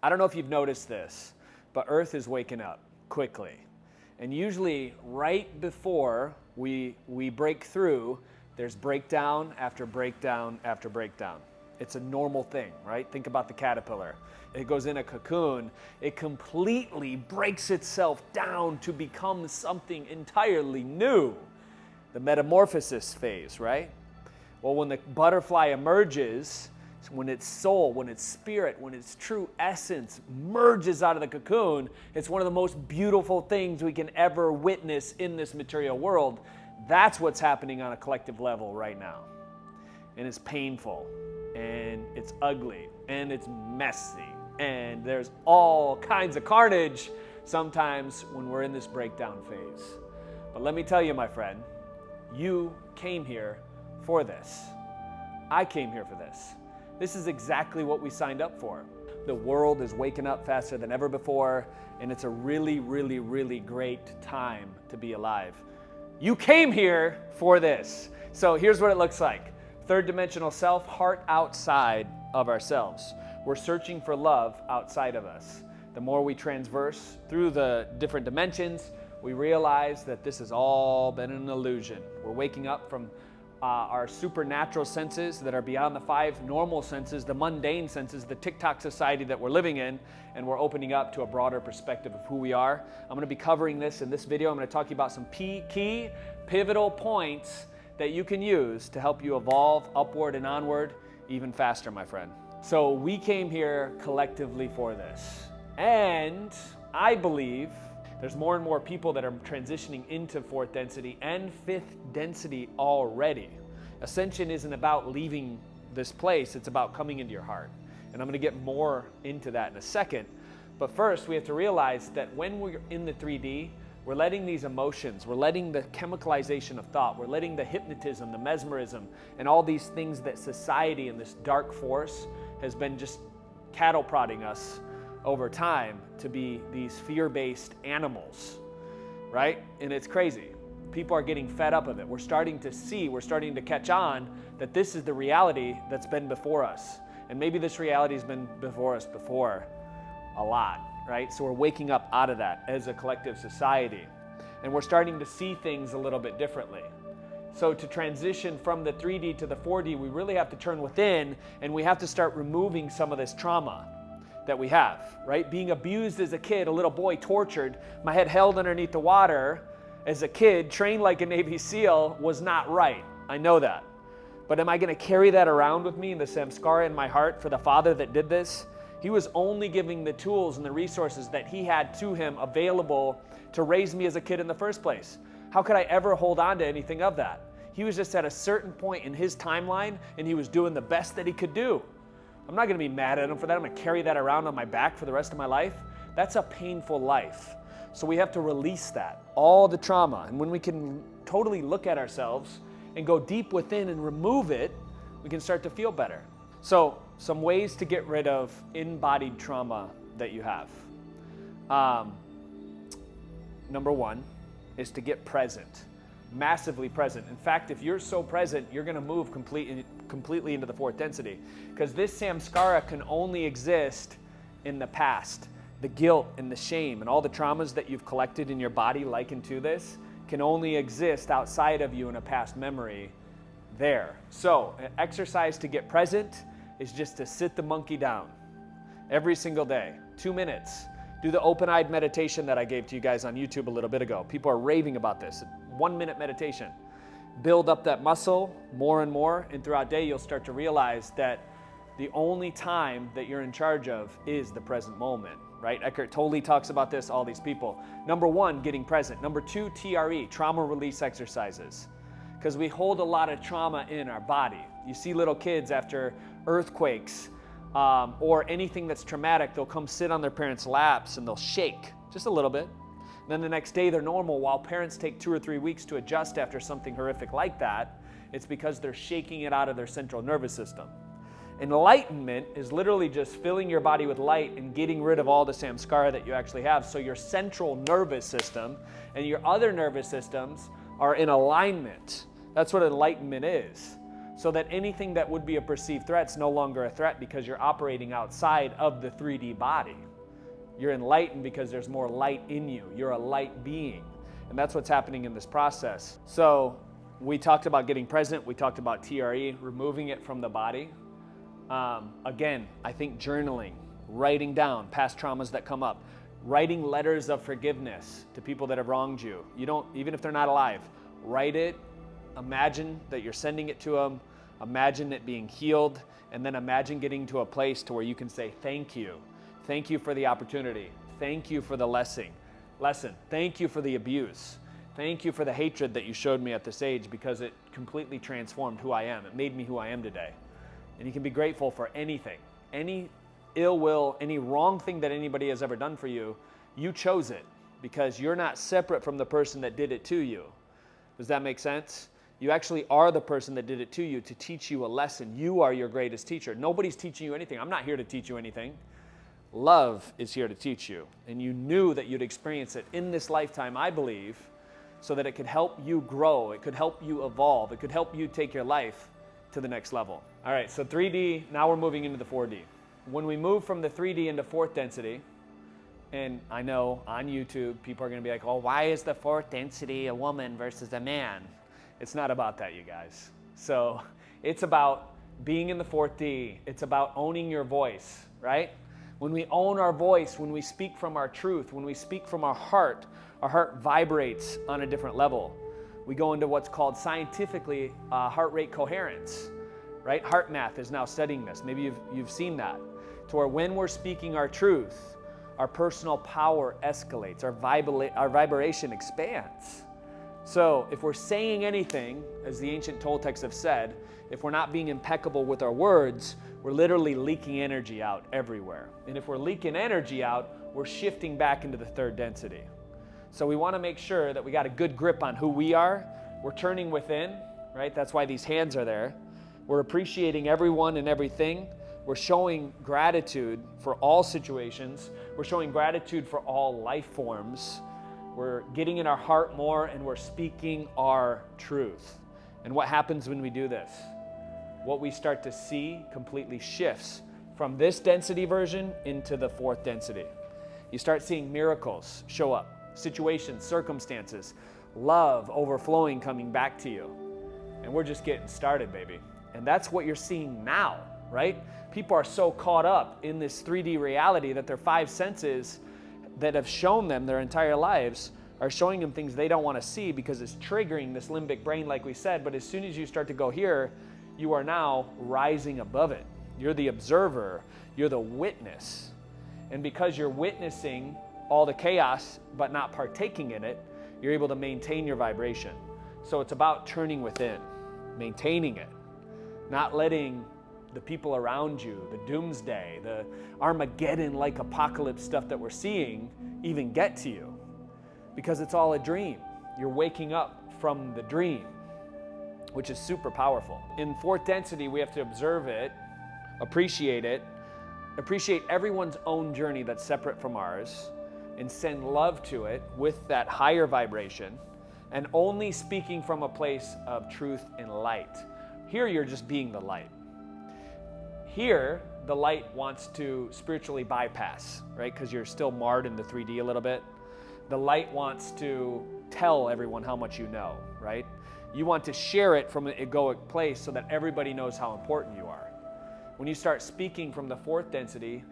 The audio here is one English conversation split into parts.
I don't know if you've noticed this, but Earth is waking up quickly. And usually right before we break through, there's breakdown after breakdown after breakdown. It's a normal thing, right? Think about the caterpillar. It goes in a cocoon. It completely breaks itself down to become something entirely new. The metamorphosis phase, right? Well, when the butterfly emerges, when its soul, when its spirit, when its true essence merges out of the cocoon, it's one of the most beautiful things we can ever witness in this material world. That's what's happening on a collective level right now. And it's painful, and it's ugly, and it's messy, and there's all kinds of carnage sometimes when we're in this breakdown phase. But let me tell you, my friend, you came here for this. I came here for this. This is exactly what we signed up for. The world is waking up faster than ever before, and it's a really, really, really great time to be alive. You came here for this. So here's what it looks like. Third dimensional self, heart outside of ourselves. We're searching for love outside of us. The more we transverse through the different dimensions, we realize that this has all been an illusion. We're waking up from our supernatural senses that are beyond the 5 normal senses, the mundane senses, the TikTok society that we're living in, and we're opening up to a broader perspective of who we are. I'm going to be covering this in this video. I'm going to talk to you about some key pivotal points that you can use to help you evolve upward and onward even faster, my friend. So we came here collectively for this. And I believe there's more and more people that are transitioning into 4th density and 5th density already. Ascension isn't about leaving this place, it's about coming into your heart. And I'm going to get more into that in a second. But first, we have to realize that when we're in the 3D, we're letting these emotions, we're letting the chemicalization of thought, we're letting the hypnotism, the mesmerism, and all these things that society and this dark force has been just cattle prodding us over time to be these fear-based animals, right? And it's crazy. People are getting fed up of it. We're starting to catch on that this is the reality that's been before us. And maybe this reality has been before us before a lot, right? So we're waking up out of that as a collective society. And we're starting to see things a little bit differently. So to transition from the 3D to the 4D, we really have to turn within, and we have to start removing some of this trauma that we have, right? Being abused as a kid, a little boy tortured, my head held underneath the water as a kid, trained like a Navy SEAL was not right. I know that. But am I going to carry that around with me in the samskara in my heart for the father that did this? He was only giving the tools and the resources that he had to him available to raise me as a kid in the first place. How could I ever hold on to anything of that? He was just at a certain point in his timeline, and he was doing the best that he could do. I'm not going to be mad at him for that. I'm going to carry that around on my back for the rest of my life. That's a painful life. So we have to release that, all the trauma. And when we can totally look at ourselves and go deep within and remove it, we can start to feel better. So some ways to get rid of embodied trauma that you have. Number 1 is to get present. Massively present. In fact, if you're so present, you're going to move completely into the 4th density, because this samskara can only exist in the past. The guilt and the shame and all the traumas that you've collected in your body likened to this can only exist outside of you in a past memory there. So an exercise to get present is just to sit the monkey down every single day, 2 minutes. Do the open-eyed meditation that I gave to you guys on YouTube a little bit ago. People are raving about this. 1-minute meditation. Build up that muscle more and more, and throughout the day you'll start to realize that the only time that you're in charge of is the present moment, right? Eckhart Tolle talks about this, all these people. Number 1, getting present. Number 2, TRE, trauma release exercises. Because we hold a lot of trauma in our body. You see little kids after earthquakes, or anything that's traumatic, they'll come sit on their parents' laps and they'll shake just a little bit. And then the next day they're normal, while parents take 2 or 3 weeks to adjust after something horrific like that. It's because they're shaking it out of their central nervous system. Enlightenment is literally just filling your body with light and getting rid of all the samskara that you actually have. So your central nervous system and your other nervous systems are in alignment. That's what enlightenment is. so that anything that would be a perceived threat is no longer a threat because you're operating outside of the 3D body. You're enlightened because there's more light in you. You're a light being. And that's what's happening in this process. So we talked about getting present. We talked about TRE, removing it from the body. Again, I think journaling, writing down past traumas that come up, writing letters of forgiveness to people that have wronged you. You don't, even if they're not alive, write it. Imagine that you're sending it to them. Imagine it being healed. And then imagine getting to a place to where you can say, thank you. Thank you for the opportunity. Thank you for the lesson. Thank you for the abuse. Thank you for the hatred that you showed me at this age, because it completely transformed who I am. It made me who I am today. And you can be grateful for anything, any ill will, any wrong thing that anybody has ever done for you. You chose it because you're not separate from the person that did it to you. Does that make sense? You actually are the person that did it to you to teach you a lesson. You are your greatest teacher. Nobody's teaching you anything. I'm not here to teach you anything. Love is here to teach you. And you knew that you'd experience it in this lifetime, I believe, so that it could help you grow. It could help you evolve. It could help you take your life to the next level. All right, so 3D, now we're moving into the 4D. When we move from the 3D into fourth density, and I know on YouTube, people are gonna be like, oh, why is the fourth density a woman versus a man? It's not about that, you guys. So it's about being in the 4D. It's about owning your voice, right? When we own our voice, when we speak from our truth, when we speak from our heart vibrates on a different level. We go into what's called scientifically heart rate coherence, right? Heart Math is now studying this. Maybe you've seen that. To where when we're speaking our truth, our personal power escalates, our vibration expands. So if we're saying anything, as the ancient Toltecs have said, if we're not being impeccable with our words, we're literally leaking energy out everywhere. And if we're leaking energy out, we're shifting back into the third density. So we want to make sure that we got a good grip on who we are. We're turning within, right? That's why these hands are there. We're appreciating everyone and everything. We're showing gratitude for all situations. We're showing gratitude for all life forms. We're getting in our heart more, and we're speaking our truth. And what happens when we do this? What we start to see completely shifts from this density version into the fourth density. You start seeing miracles show up, situations, circumstances, love overflowing, coming back to you. And we're just getting started, baby. And that's what you're seeing now, right? People are so caught up in this 3D reality that their five senses that have shown them their entire lives are showing them things they don't want to see because it's triggering this limbic brain, like we said. But as soon as you start to go here, you are now rising above it. You're the observer. You're the witness. And because you're witnessing all the chaos but not partaking in it, you're able to maintain your vibration. So it's about turning within, maintaining it, not letting the people around you, the doomsday, the Armageddon-like apocalypse stuff that we're seeing even get to you, because it's all a dream. You're waking up from the dream, which is super powerful. In fourth density, we have to observe it, appreciate everyone's own journey that's separate from ours, and send love to it with that higher vibration, and only speaking from a place of truth and light. Here, you're just being the light. Here, the light wants to spiritually bypass, right? Because you're still marred in the 3D a little bit. The light wants to tell everyone how much you know, right? You want to share it from an egoic place so that everybody knows how important you are. When you start speaking from the fourth density,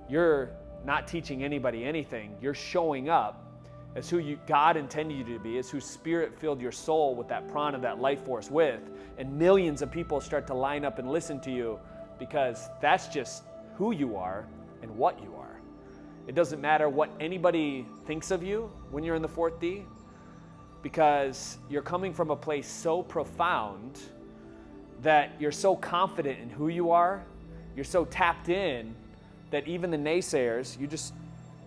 you're not teaching anybody anything. You're showing up as who God intended you to be, as who Spirit filled your soul with that prana, that life force with, and millions of people start to line up and listen to you because that's just who you are and what you are. It doesn't matter what anybody thinks of you when you're in the fourth D, because you're coming from a place so profound that you're so confident in who you are, you're so tapped in that even the naysayers, you just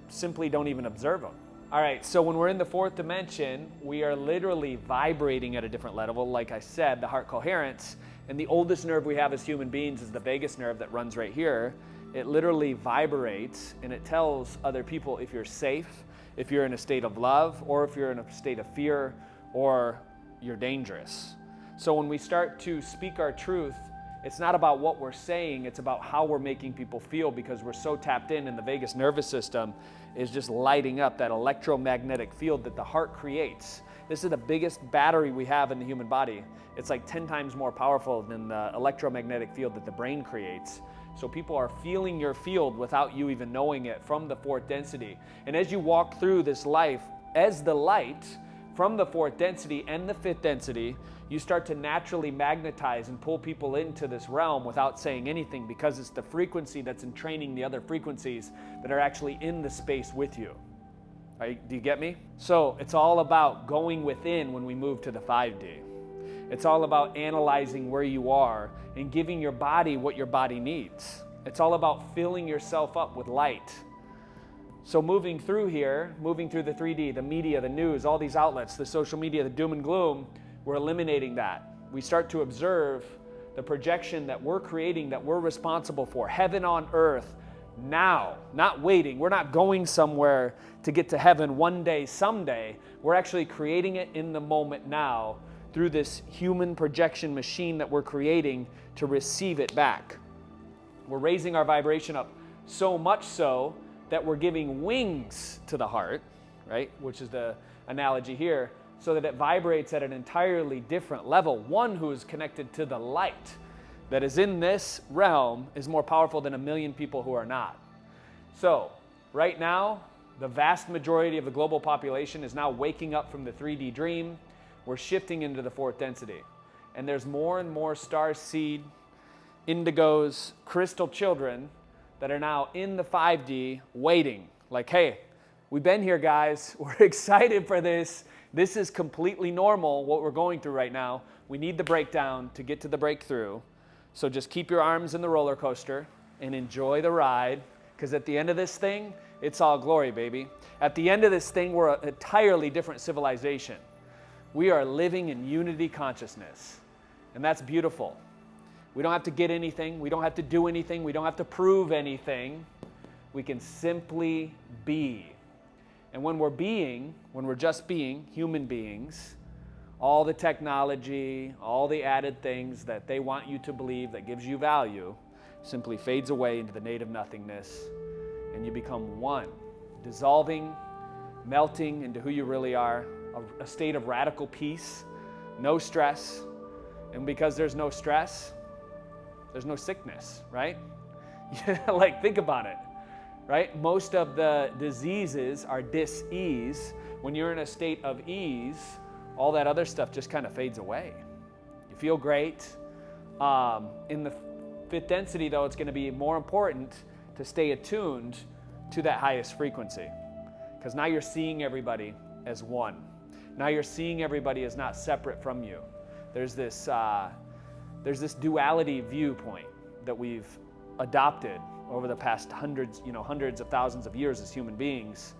simply don't even observe them. All right, so when we're in the fourth dimension, we are literally vibrating at a different level. Like I said, the heart coherence, and the oldest nerve we have as human beings is the vagus nerve that runs right here. It literally vibrates, and it tells other people if you're safe, if you're in a state of love, or if you're in a state of fear, or you're dangerous. So when we start to speak our truth, it's not about what we're saying, it's about how we're making people feel, because we're so tapped in and the vagus nervous system is just lighting up that electromagnetic field that the heart creates. This is the biggest battery we have in the human body. It's like 10 times more powerful than the electromagnetic field that the brain creates. So people are feeling your field without you even knowing it from the fourth density. And as you walk through this life as the light from the fourth density and the fifth density, you start to naturally magnetize and pull people into this realm without saying anything, because it's the frequency that's entraining the other frequencies that are actually in the space with you. Do you get me? So it's all about going within when we move to the 5D. It's all about analyzing where you are and giving your body what your body needs. It's all about filling yourself up with light. So moving through here, moving through the 3D, the media, the news, all these outlets, the social media, the doom and gloom, we're eliminating that. We start to observe the projection that we're creating, that we're responsible for. Heaven on earth now, not waiting. We're not going somewhere to get to heaven one day, someday. We're actually creating it in the moment now through this human projection machine that we're creating to receive it back. We're raising our vibration up so much so that we're giving wings to the heart, right? Which is the analogy here, so that it vibrates at an entirely different level. One who is connected to the light that is in this realm is more powerful than a million people who are not. So, right now, the vast majority of the global population is now waking up from the 3D dream. We're shifting into the fourth density. And there's more and more star seed, indigos, crystal children that are now in the 5D waiting. Like, hey, we've been here, guys. We're excited for this. This is completely normal, what we're going through right now. We need the breakdown to get to the breakthrough. So just keep your arms in the roller coaster and enjoy the ride, because at the end of this thing, it's all glory, baby. At the end of this thing, we're an entirely different civilization. We are living in unity consciousness, and that's beautiful. We don't have to get anything. We don't have to do anything. We don't have to prove anything. We can simply be. And when we're just being human beings, all the technology, all the added things that they want you to believe that gives you value simply fades away into the native nothingness, and you become one, dissolving, melting into who you really are, a state of radical peace, no stress. And because there's no stress, there's no sickness, right? Like, think about it, right? Most of the diseases are dis-ease. When you're in a state of ease, all that other stuff just kind of fades away. You feel great. In the fifth density, though, it's going to be more important to stay attuned to that highest frequency, because now you're seeing everybody as one. Now you're seeing everybody as not separate from you. There's this duality viewpoint that we've adopted over the past hundreds of thousands of years as human beings.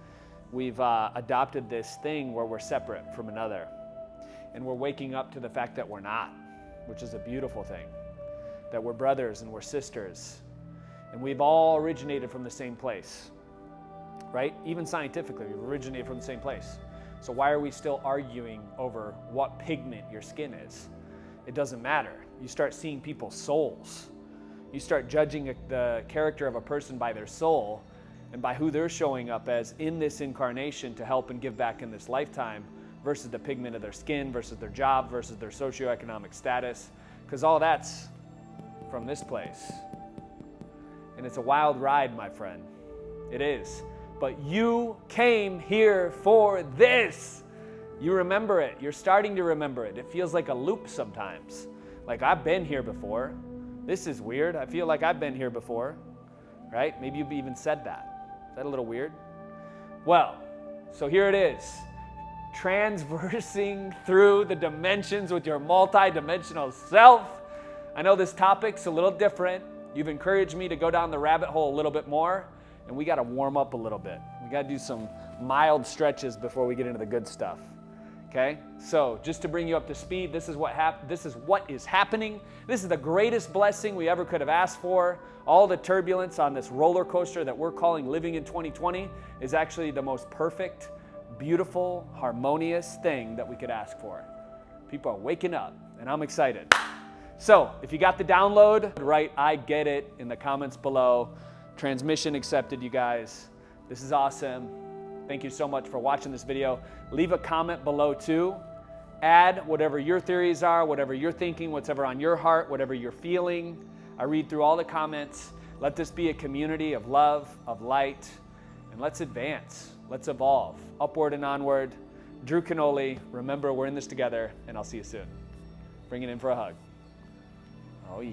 We've adopted this thing where we're separate from another. And we're waking up to the fact that we're not, which is a beautiful thing. That we're brothers and we're sisters. And we've all originated from the same place, right? Even scientifically, we've originated from the same place. So why are we still arguing over what pigment your skin is? It doesn't matter. You start seeing people's souls. You start judging the character of a person by their soul and by who they're showing up as in this incarnation to help and give back in this lifetime, versus the pigment of their skin, versus their job, versus their socioeconomic status, because all that's from this place. And it's a wild ride, my friend. It is. But you came here for this. You remember it. You're starting to remember it. It feels like a loop sometimes. Like, I've been here before. This is weird. I feel like I've been here before, right? Maybe you've even said that. Is that a little weird? Well, so here it is. Transversing through the dimensions with your multi-dimensional self. I know this topic's a little different. You've encouraged me to go down the rabbit hole a little bit more, and we got to warm up a little bit. We got to do some mild stretches before we get into the good stuff. Okay? So, just to bring you up to speed, this is what is happening. This is the greatest blessing we ever could have asked for. All the turbulence on this roller coaster that we're calling living in 2020 is actually the most perfect, beautiful, harmonious thing that we could ask for. People are waking up. and I'm excited. So if you got the download, write "I get it" in the comments below. Transmission accepted, you guys. This is awesome. Thank you so much for watching this video. Leave a comment below too. Add whatever your theories are, whatever you're thinking, whatever on your heart, whatever you're feeling. I read through all the comments. Let this be a community of love, of light, and let's advance. Let's evolve, upward and onward. Drew Canoli, remember we're in this together, and I'll see you soon. Bring it in for a hug. Oh yeah.